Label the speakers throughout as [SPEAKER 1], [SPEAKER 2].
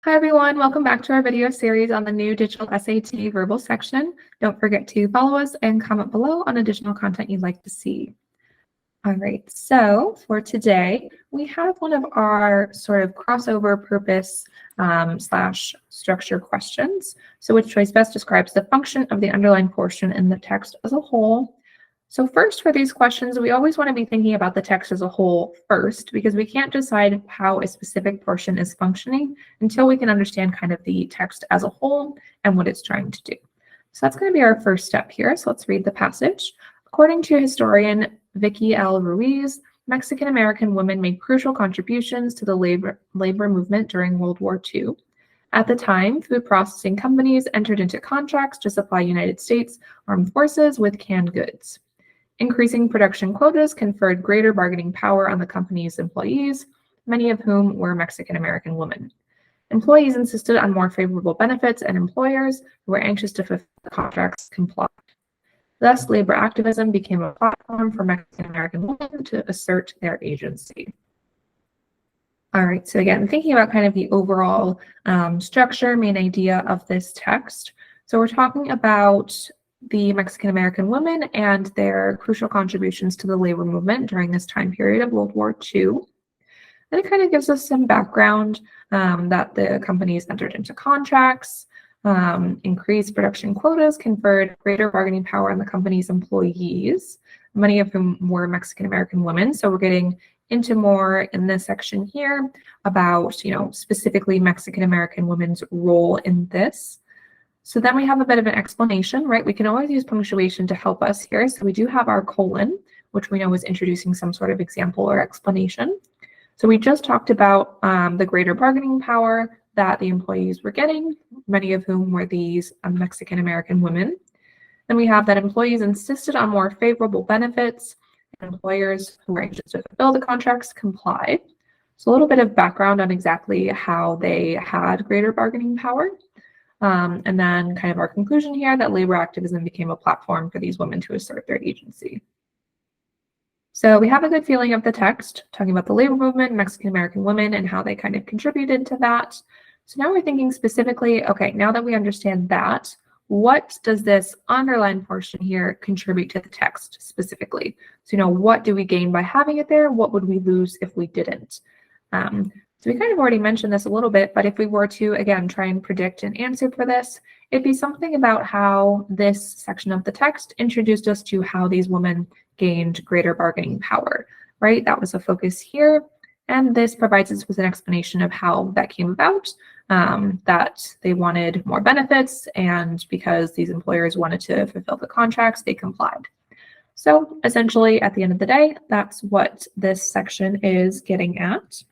[SPEAKER 1] Hi everyone, welcome back to our video series on the new digital SAT verbal section. Don't forget to follow us and comment below on additional content you'd like to see. All right, so for today, we have one of our sort of crossover purpose slash structure questions. So which choice best describes the function of the underlined portion in the text as a whole? So first, for these questions, we always want to be thinking about the text as a whole first, because we can't decide how a specific portion is functioning until we can understand kind of the text as a whole and what it's trying to do. So that's going to be our first step here. So let's read the passage. According to historian Vicky L. Ruiz, Mexican-American women made crucial contributions to the labor movement during World War II. At the time, food processing companies entered into contracts to supply United States Armed Forces with canned goods. Increasing production quotas conferred greater bargaining power on the company's employees, many of whom were Mexican-American women. Employees insisted on more favorable benefits, and employers who were anxious to fulfill the contracts complied. Thus, labor activism became a platform for Mexican-American women to assert their agency. All right, so again, thinking about kind of the overall structure, main idea of this text. So we're talking about the Mexican-American women and their crucial contributions to the labor movement during this time period of World War II. And it kind of gives us some background that the companies entered into contracts, increased production quotas, conferred greater bargaining power on the company's employees, many of whom were Mexican-American women. So we're getting into more in this section here about, specifically Mexican-American women's role in this. So then we have a bit of an explanation, right? We can always use punctuation to help us here. So we do have our colon, which we know is introducing some sort of example or explanation. So we just talked about the greater bargaining power that the employees were getting, many of whom were these Mexican-American women. Then we have that employees insisted on more favorable benefits, and employers who were anxious to fulfill the contracts complied. So a little bit of background on exactly how they had greater bargaining power. And then kind of our conclusion here that labor activism became a platform for these women to assert their agency. So we have a good feeling of the text, talking about the labor movement, Mexican-American women, and how they kind of contributed to that. So now we're thinking specifically, okay, now that we understand that, what does this underlined portion here contribute to the text specifically? So, what do we gain by having it there? What would we lose if we didn't? So we kind of already mentioned this a little bit, but if we were to, again, try and predict an answer for this, it'd be something about how this section of the text introduced us to how these women gained greater bargaining power, right? That was a focus here. And this provides us with an explanation of how that came about, that they wanted more benefits, and because these employers wanted to fulfill the contracts, they complied. So essentially, at the end of the day, that's what this section is getting at.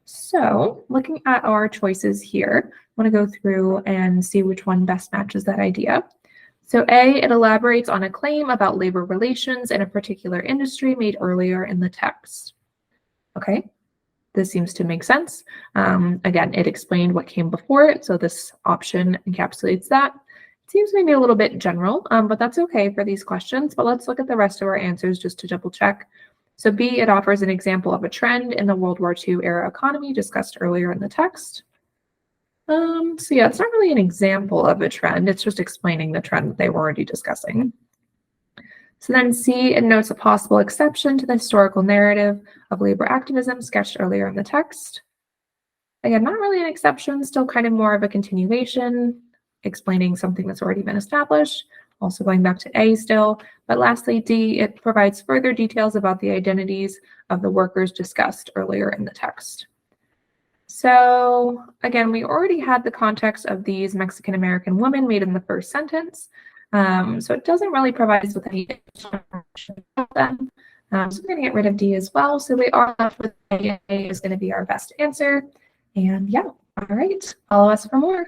[SPEAKER 1] So looking at our choices here, I want to go through and see which one best matches that idea. So A, it elaborates on a claim about labor relations in a particular industry made earlier in the text. Okay, this seems to make sense. Again, it explained what came before it, so this option encapsulates that. It seems maybe a little bit general, but that's okay for these questions. But let's look at the rest of our answers just to double check. So B, it offers an example of a trend in the World War II era economy discussed earlier in the text. So yeah, it's not really an example of a trend. It's just explaining the trend that they were already discussing. So then C, it notes a possible exception to the historical narrative of labor activism sketched earlier in the text. Again, not really an exception, still kind of more of a continuation, explaining something that's already been established. Also going back to A still, but lastly, D, it provides further details about the identities of the workers discussed earlier in the text. So again, we already had the context of these Mexican-American women made in the first sentence, so it doesn't really provide us with any information about them. So we're going to get rid of D as well, so we are left with A. A is going to be our best answer. And yeah, all right, follow us for more.